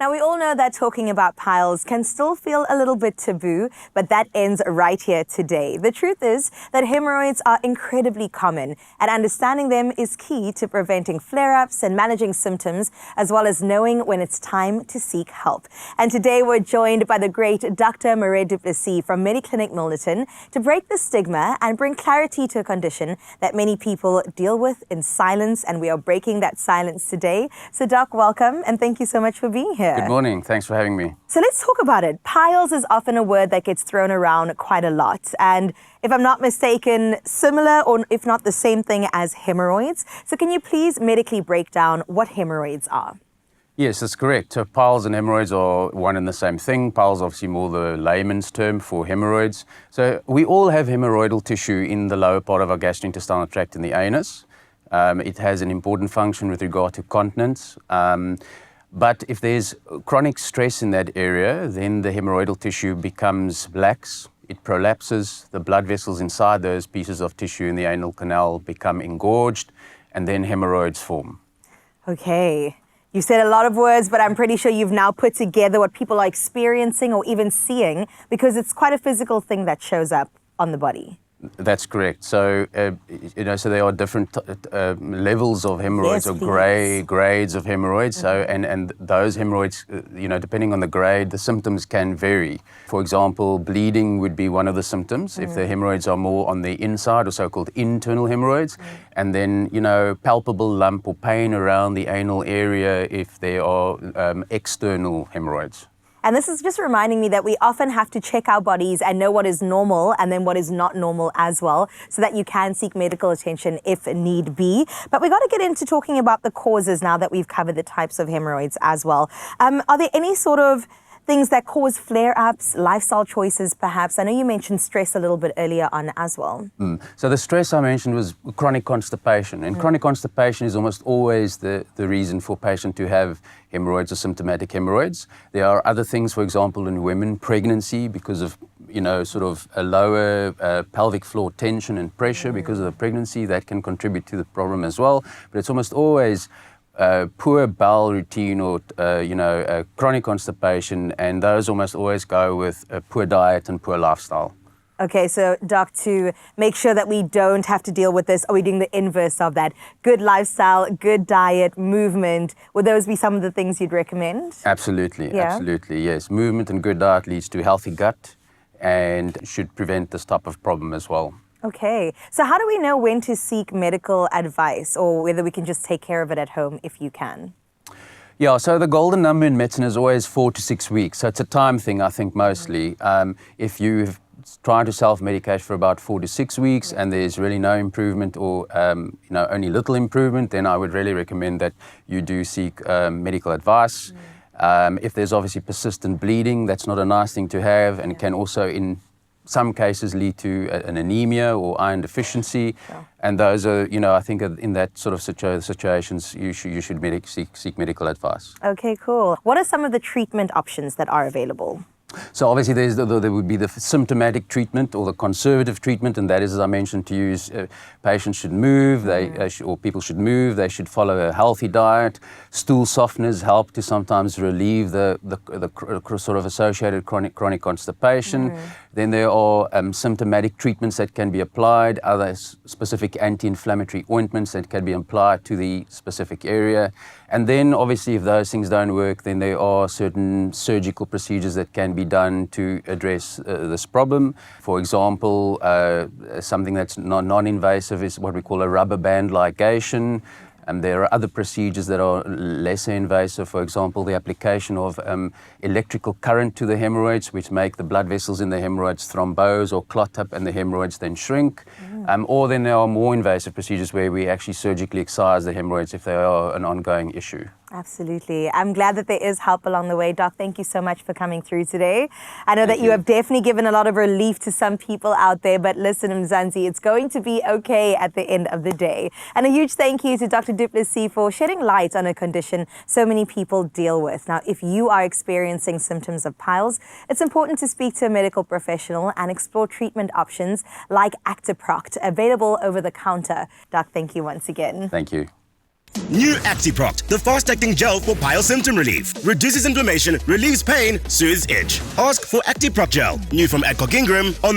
Now, we all know that talking about piles can still feel a little bit taboo, but that ends right here today. The truth is that hemorrhoids are incredibly common, and understanding them is key to preventing flare-ups and managing symptoms, as well as knowing when it's time to seek help. And today we're joined by the great Dr. Haemorrhoids du Plessis from Mediclinic Milnerton to break the stigma and bring clarity to a condition that many people deal with in silence, and we are breaking that silence today. So Doc, welcome, and thank you so much for being here. Good morning. Thanks for having me. So let's talk about it. Piles is often a word that gets thrown around quite a lot, and if I'm not mistaken, similar or if not the same thing as hemorrhoids. So can you please medically break down what hemorrhoids are? Yes, that's correct. So piles and hemorrhoids are one and the same thing. Piles obviously more the layman's term for hemorrhoids. So we all have hemorrhoidal tissue in the lower part of our gastrointestinal tract in the anus. It has an important function with regard to continence. But if there's chronic stress in that area, then the hemorrhoidal tissue becomes lax. It prolapses. The blood vessels inside those pieces of tissue in the anal canal become engorged, and then hemorrhoids form. Okay. You said a lot of words, but I'm pretty sure you've now put together what people are experiencing or even seeing, because it's quite a physical thing that shows up on the body. That's correct. So, so there are different levels of hemorrhoids, Yes, or grades of hemorrhoids. So, and those hemorrhoids, depending on the grade, the symptoms can vary. For example, bleeding would be one of the symptoms if the hemorrhoids are more on the inside, or so-called internal hemorrhoids. And then, palpable lump or pain around the anal area if there are external hemorrhoids. And this is just reminding me that we often have to check our bodies and know what is normal and then what is not normal as well, so that you can seek medical attention if need be. But we got to get into talking about the causes now that we've covered the types of hemorrhoids as well. Are there any sort of things that cause flare-ups, lifestyle choices perhaps? I know you mentioned stress a little bit earlier on as well. So the stress I mentioned was chronic constipation, and chronic constipation is almost always the reason for a patient to have hemorrhoids or symptomatic hemorrhoids. There are other things, for example, in women, pregnancy, because of sort of a lower pelvic floor tension and pressure because of the pregnancy, that can contribute to the problem as well. But it's almost always poor bowel routine or chronic constipation, and those almost always go with a poor diet and poor lifestyle. Okay, so Doc, to make sure that we don't have to deal with this, are we doing the inverse of that? Good lifestyle, good diet, movement, would those be some of the things you'd recommend? Absolutely, Yeah. Absolutely, yes. Movement and good diet leads to a healthy gut and should prevent this type of problem as well. Okay, so how do we know when to seek medical advice, or whether we can just take care of it at home if you can? Yeah, so the golden number in medicine is always 4 to 6 weeks. So it's a time thing, I think, mostly. If you've tried to self-medicate for about 4 to 6 weeks and there's really no improvement, or only little improvement, then I would really recommend that you do seek medical advice. If there's obviously persistent bleeding, that's not a nice thing to have, and can also in some cases lead to an anemia or iron deficiency. Sure. And those are, I think in that sort of situations, you should seek medical advice. Okay, cool. What are some of the treatment options that are available? So obviously there would be the symptomatic treatment or the conservative treatment, and that is, as I mentioned to you, patients should move, or people should move, they should follow a healthy diet. Stool softeners help to sometimes relieve the sort of associated chronic constipation. Then there are symptomatic treatments that can be applied, other specific anti-inflammatory ointments that can be applied to the specific area. And then obviously if those things don't work, then there are certain surgical procedures that can be done to address this problem. For example, something that's non-invasive is what we call a rubber band ligation. And there are other procedures that are lesser invasive. For example, the application of electrical current to the hemorrhoids, which make the blood vessels in the hemorrhoids thrombose or clot up, and the hemorrhoids then shrink. Or then there are more invasive procedures where we actually surgically excise the hemorrhoids if they are an ongoing issue. Absolutely. I'm glad that there is help along the way. Doc, thank you so much for coming through today. I know that you have definitely given a lot of relief to some people out there, but listen, Mzansi, it's going to be okay at the end of the day. And a huge thank you to Dr. du Plessis for shedding light on a condition so many people deal with. Now, if you are experiencing symptoms of piles, it's important to speak to a medical professional and explore treatment options like ADCOCK, available over the counter. Doc, thank you once again. Thank you. New ADCOCK, the fast-acting gel for pile symptom relief. Reduces inflammation, relieves pain, soothes itch. Ask for ADCOCK gel. New from ADCOCK INGRAM on the